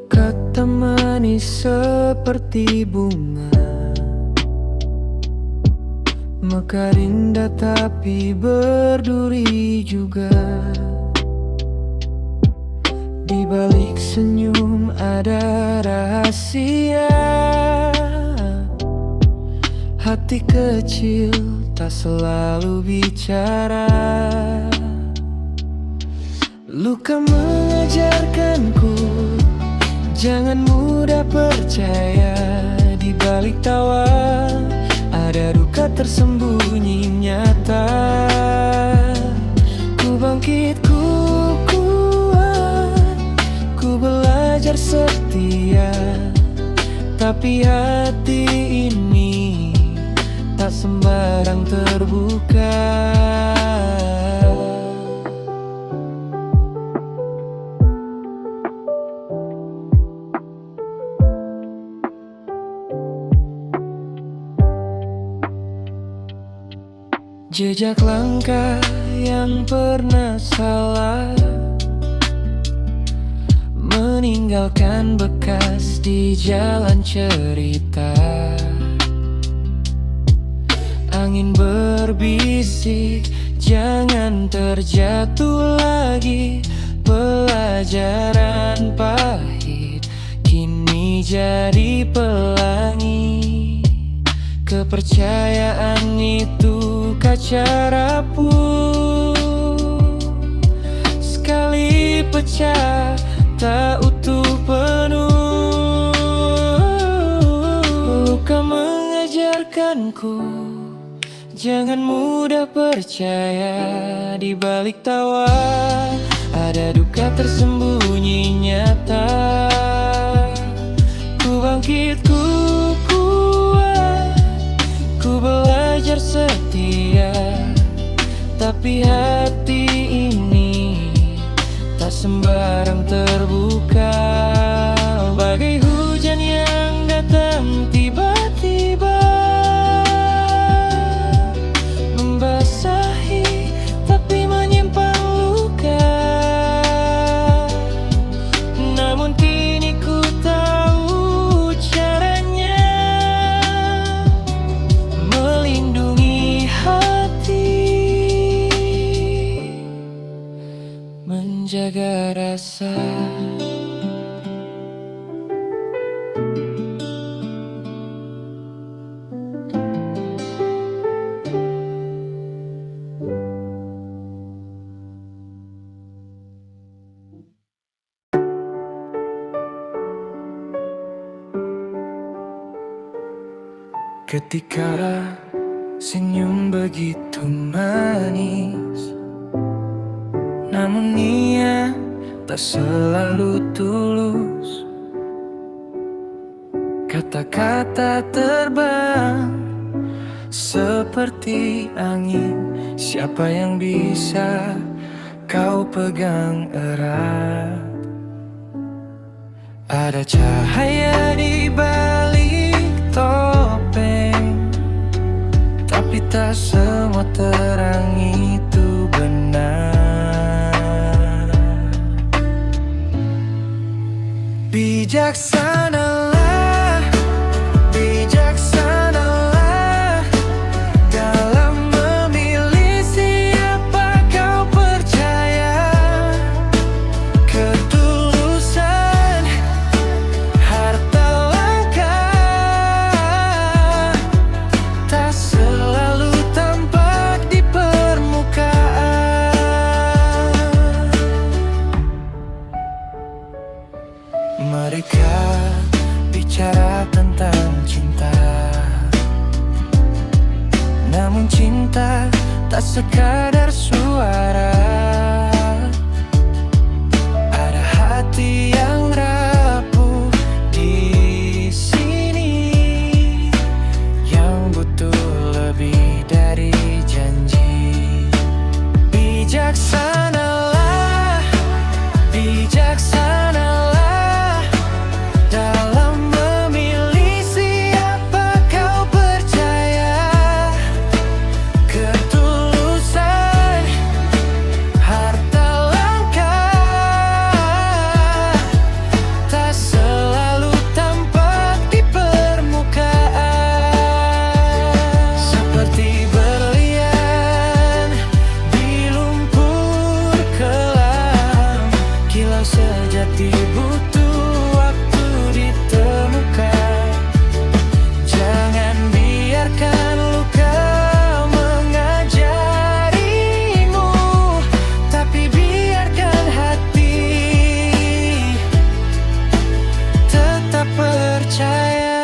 Kata manis seperti bunga, mekar indah tapi berduri juga. Di balik senyum ada rahasia. Hati kecil tak selalu bicara. Luka mengajarkanku jangan mudah percaya. Di balik tawa ada duka tersembunyi nyata. Ku bangkit, ku kuat, ku belajar setia. Tapi hati ini tak sembarang terbuka. Jejak langkah yang pernah salah meninggalkan bekas di jalan cerita. Angin berbisik, jangan terjatuh lagi. Pelajaran pahit kini jadi pelangi. Kepercayaan itu kaca rapuh, sekali pecah tak utuh penuh. Luka mengajarkanku jangan mudah percaya. Di balik tawa ada duka tersembunyi nyata. Ku bangkit, ku kuat, ku belajar setia. Tapi hati ini tak sembarang terbuka. Bagai hujan yang datang tiba-tiba, membasahi tapi menyimpan luka. Namun kini ku tahu caranya, melindungi hati, menjaga rasa. Ketika senyum begitu manis, namun niat tak selalu tulus. Kata-kata terbang seperti angin. Siapa yang bisa kau pegang erat? Ada cahaya di balik topeng, tapi tak semua terang itu benar. Bijaksanalah, bijaksanalah dalam memilih siapa kau percaya. Ketulusan, harta langka, tak selalu tampak di permukaan. Mereka bicara tentang cinta, namun cinta tak sekadar suara. Ada hati yang rapuh di sini, yang butuh lebih dari janji. Bijaksanalah, bijaksanalah dalam memilih siapa kau percaya. Ketulusan, harta langka, Cinta sejati butuh waktu ditemukan. Jangan biarkan luka mengajarimu, tapi biarkan hati tetap percaya.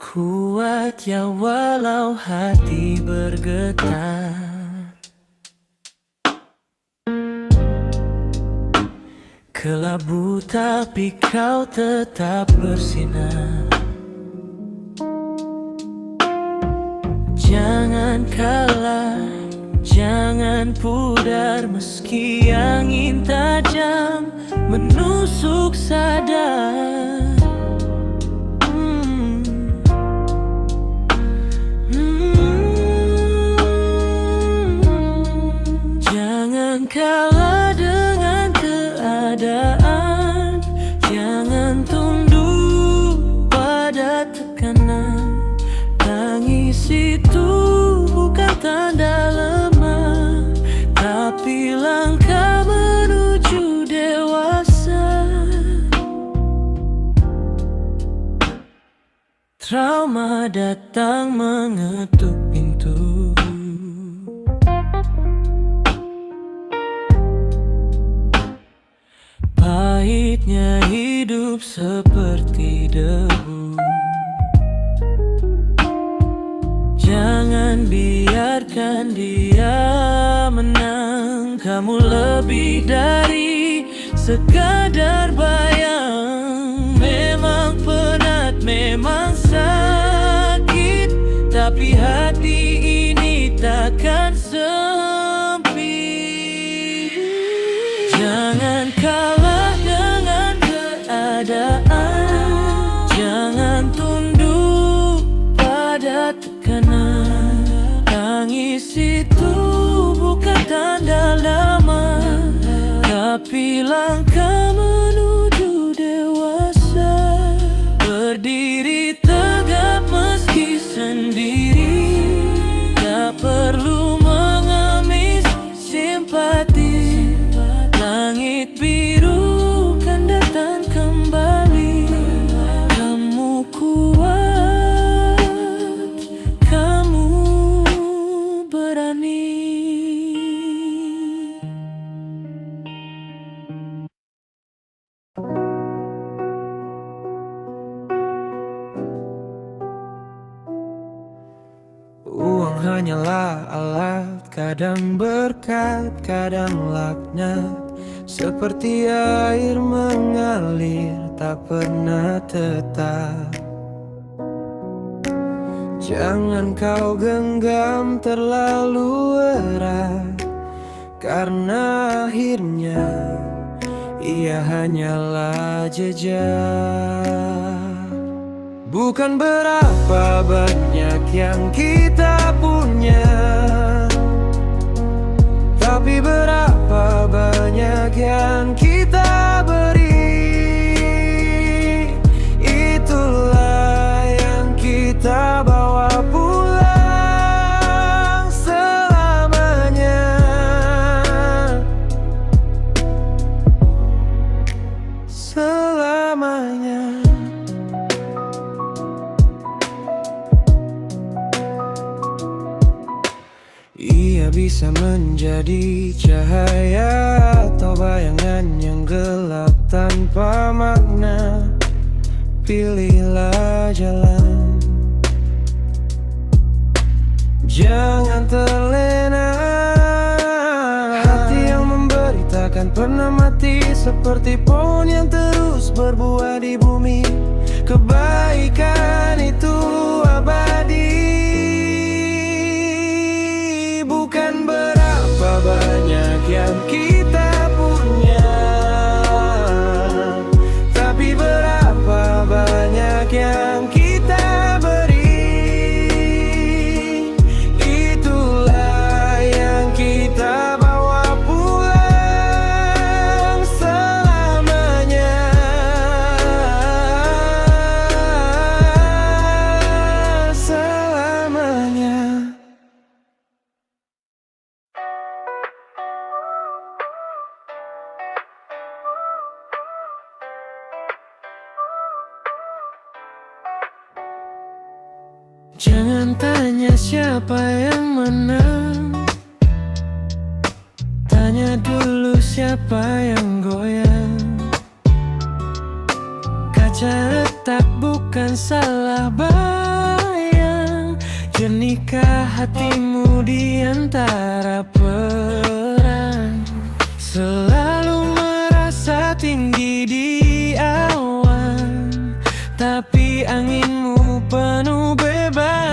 Kuat ya walau hati bergetar, kelabu tapi kau tetap bersinar. Jangan kalah, jangan pudar, meski angin tajam menusuk sadar. Jangan kalah dengan keadaan, jangan tunduk pada tekanan. Tangis itu bukan tanda lemah, tapi langkah menuju dewasa. Trauma datang mengetuk pintu, pahitnya hidup seperti debu. Jangan biarkan dia menang, kamu lebih dari sekadar bayang. Memang penat, memang sakit, tapi hati ini takkan sempit. Jangan kalah dengan keadaan, jangan tunduk pada tekanan. Tangis itu bukan tanda lama, tapi langkah menuju dewasa. Berdiri tegap meski sendiri, tak perlu mengemis simpati. Langit biru kan datang kembali. Kamu kuat, kamu berani. Uang hanyalah alat, kadang berkat, kadang laknat. Seperti air mengalir, tak pernah tetap. Jangan kau genggam terlalu erat, karena akhirnya ia hanyalah jejak. Bukan berapa banyak yang kita punya, tapi berapa banyak yang kita beri. Itulah yang kita bawa pulang selamanya. Selamanya. Ia bisa menjadi cahaya atau bayangan yang gelap tanpa makna. Pilihlah jalan, jangan terlena. Hati yang memberi takkan pernah mati, seperti pohon yang terus berbuah di bumi. Kebaikan itu abadi. Bukan berapa banyak yang kita punya, tapi berapa banyak yang kita beri. Itulah yang kita bawa pulang selamanya. Selamanya. siapa yang menang? Tanya dulu siapa yang goyang. Kaca retak bukan salah bayang. Jernikah hatimu di antara perang? Selalu merasa tinggi di awan, tapi anginmu penuh beban.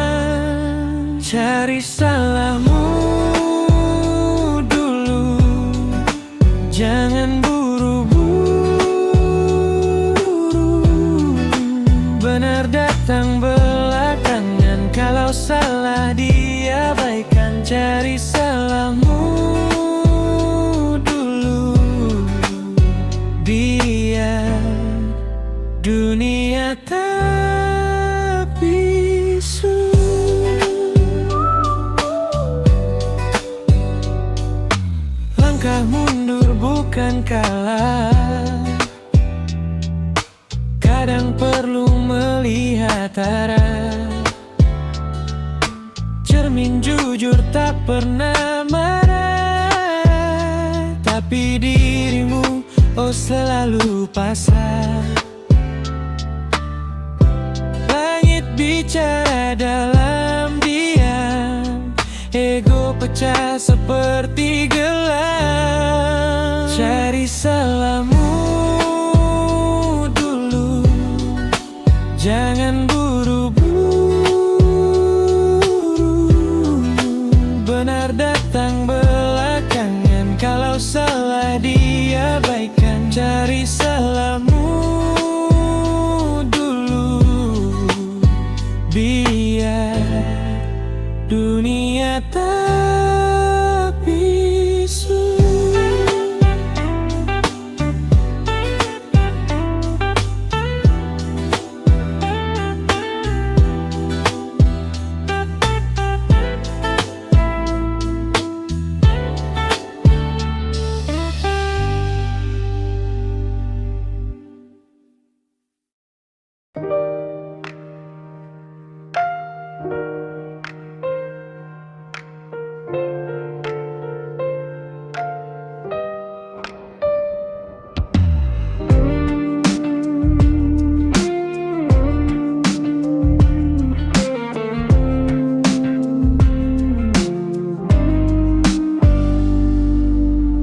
Cari salahmu dulu, jangan buru-buru. Benar datang belakangan, kalau salah diabaikan. Cari salahmu dulu, biar dunia tak bisu. Langkah mundur bukan kalah, kadang perlu melihat arah. Cermin jujur tak pernah marah, tapi dirimu oh selalu pasrah. Langit bicara dalam diam, ego pecah seperti gelang. Cari salahmu dulu, jangan buru-buru. Benar datang belakangan, kalau salah diabaikan. Cari salahmu dulu, biar dunia tak bisu.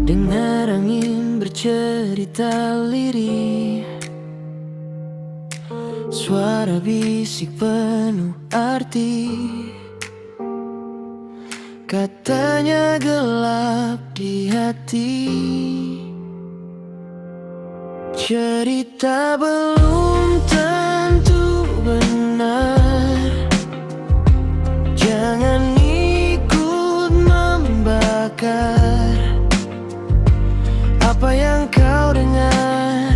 Dengar angin bercerita lirih, suara bisik penuh arti. Katanya gelap di hati, cerita belum tentu benar. Jangan ikut membakar apa yang kau dengar,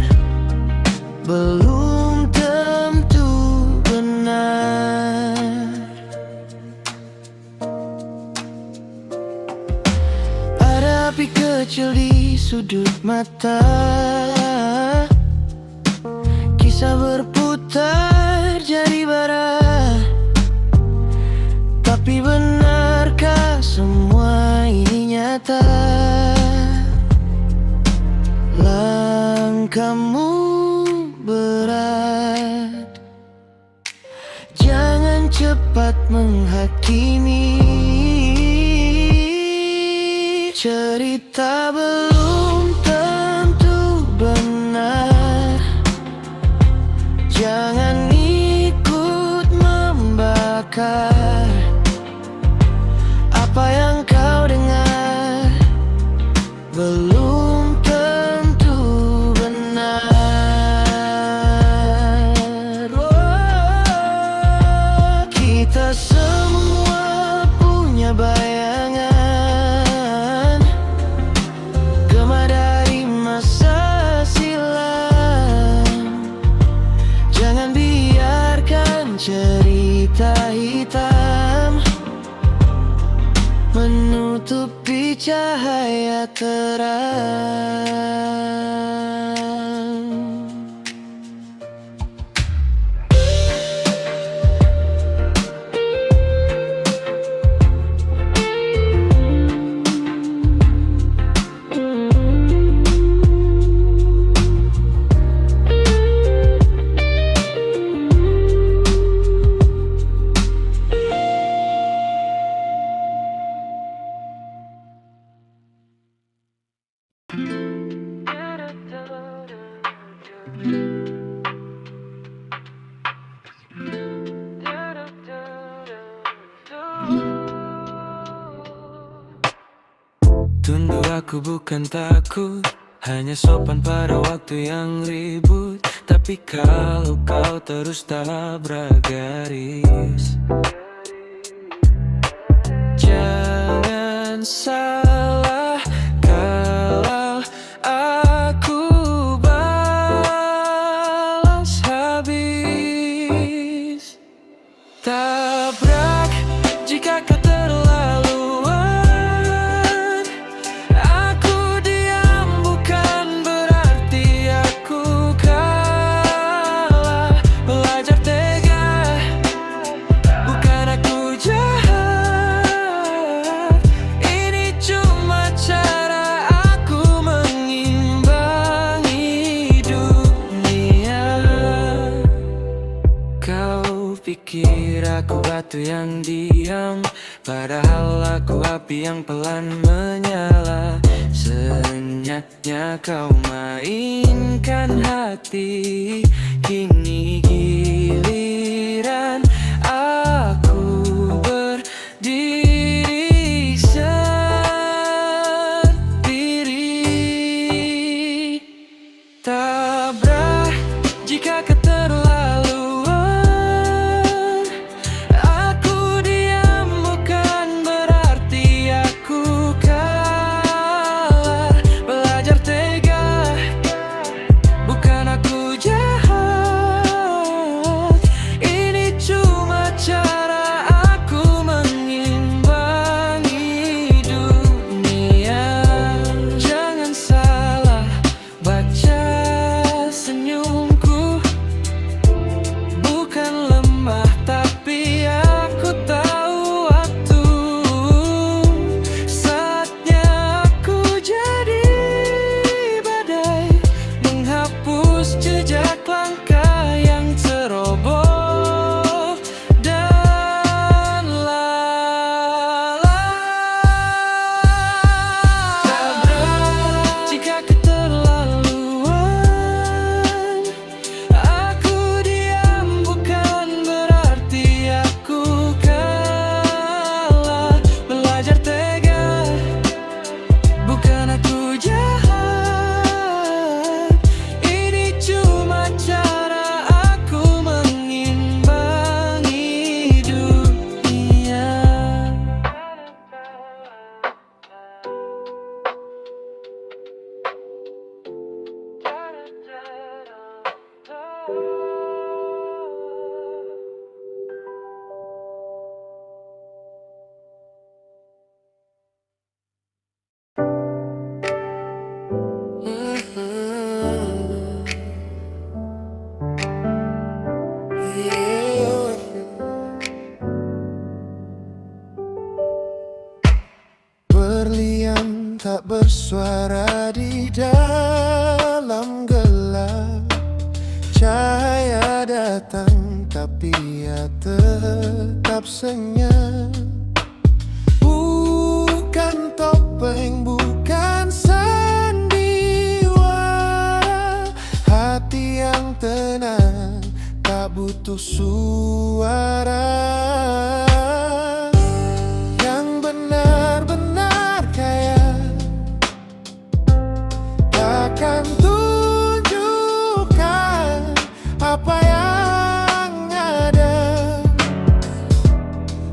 belum tentu benar. Ada api kecil di sudut mata, kisah berputar jadi bara. Tapi benarkah semua ini nyata? Langkahmu berat, jangan cepat menghakimi. Cerita belum tentu benar, jangan ikut membakar apa yang kau dengar, belum tentu benar. Kita semua punya bayangan, gema dari masa silam. Jangan biarkan cerita hitam menutupi cahaya terang. Tunduk aku bukan takut, hanya sopan pada waktu yang ribut. Tapi kalau kau terus tabrak garis, jangan salah kalau aku balas habis. Tabrak jika keterlaluan. Aku diam bukan berarti aku kalah. Belajar tega bukan aku jahat. Ini cuma cara aku mengimbangi dunia. Kau pikir aku batu yang diam, padahal aku api yang pelan menyala. Senyapnya kau mainkan hati, kini giliran aku berdiri sendiri. Tabrak jika keterlaluan. Aku diam bukan berarti aku kalah. Belajar tega bukan aku jahat. Ini cuma cara aku mengimbangi dunia. Jangan salah baca senyumku, bukan lemah tapi aku tahu waktu saatnya aku jadi badai, menghapus jejak langkah yang ceroboh dan lalai. Tabrak jika keterlaluan. Aku diam bukan berarti aku kalah. Belajar tega bukan aku jahat. Ini cuma cara aku mengimbangi dunia. Berlian tak bersuara di dalam gelap. Cahaya datang tapi ia tetap senyap. Bukan topeng, bukan sandiwara. Hati yang tenang tak butuh suara. Yang benar-benar kaya takkan tunjukkan apa yang ada.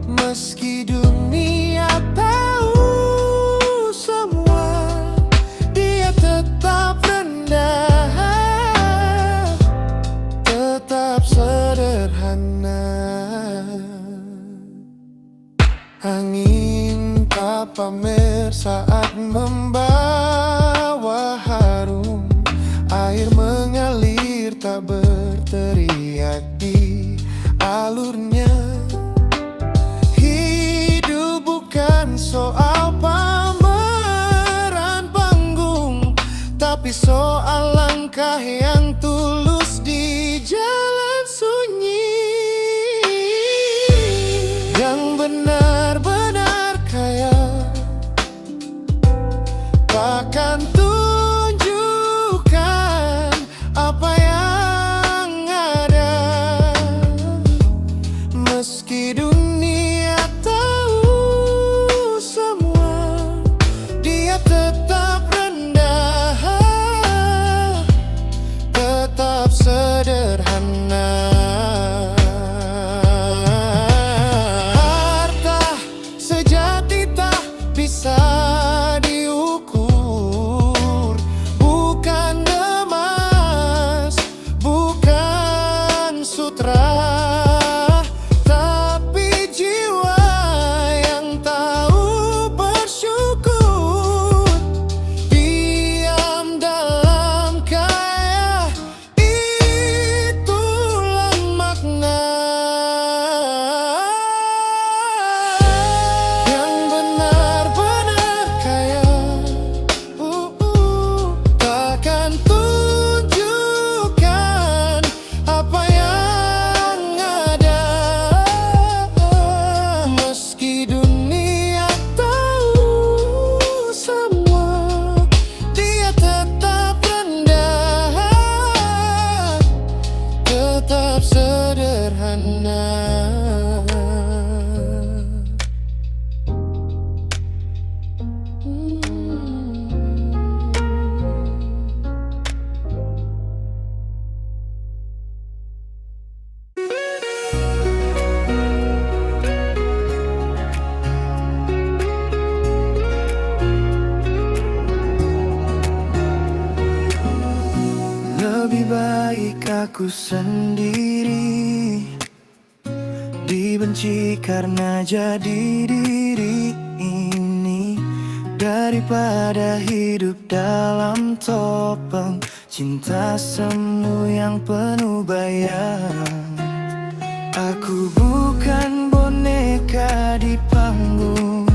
Meski dunia tahu semua, dia tetap rendah, tetap sederhana. Angin tak pamer saat membawa harum. Air mengalir tak berteriak di alurnya. Hidup bukan soal pameran panggung, tapi soal langkah yang tulus di jalan sunyi. Yang benar-benar kaya takkan tunjukkan apa yang ada. Meski dunia tahu semua, dia aku sendiri, dibenci karena jadi diri ini, daripada hidup dalam topeng cinta semu yang penuh bayang. Aku bukan boneka di panggung,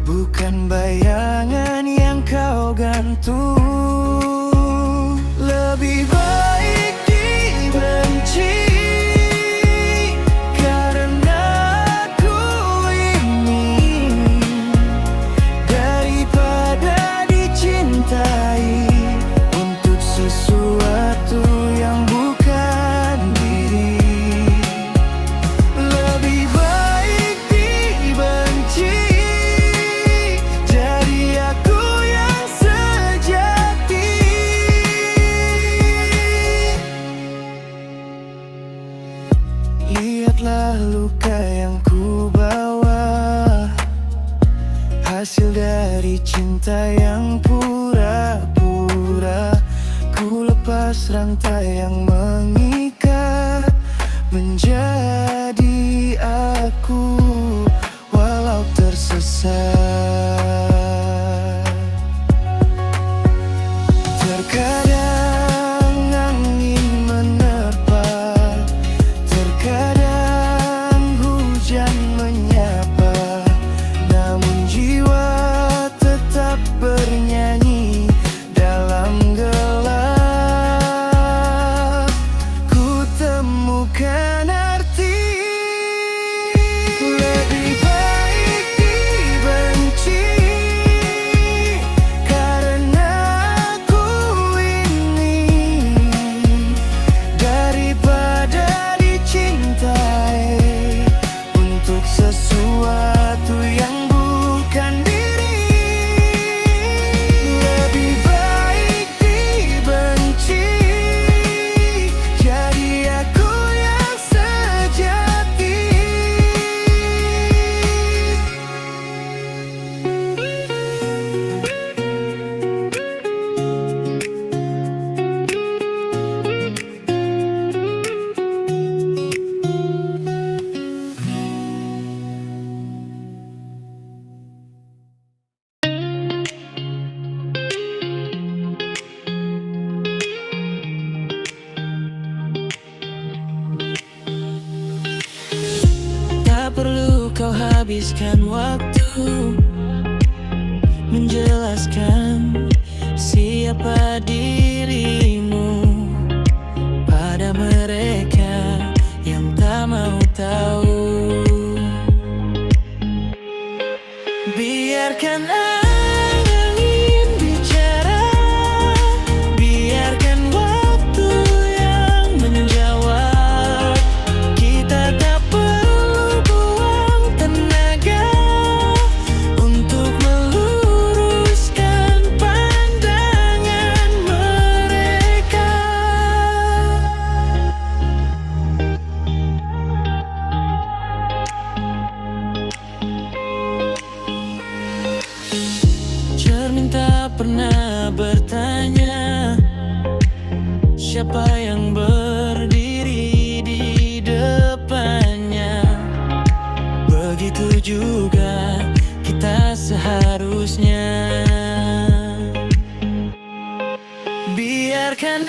bukan bayangan yang kau gantung. Lebih baik dibenci karena aku ini, daripada dicintai untuk sesuatu yang bukan diri. Lebih baik dibenci jadi aku yang sejati. Lihatlah luka yang ku bawa, hasil dari cinta yang pura-pura. Ku lepas rantai yang mengikat menjadi aku, walau tersesat. Terkadang angin menerpa, terkadang hujan menyapa, namun jiwa tetap bernyanyi dalam gelap. Ku temukan arti. Lebih baik dibenci karena aku ini, daripada dicintai untuk sesuatu yang bukan diri. Lebih baik dibenci jadi aku yang sejati. Tak perlu kau habiskan waktu menjelaskan siapa dirimu pada mereka yang tak mau tahu. Biarkan angin bicara, biarkan waktu yang menjawab. Kita tak perlu buang tenaga untuk meluruskan pandangan mereka. Cermin tak pernah bertanya siapa yang berdiri di depannya. Begitu juga kita seharusnya. Biarkan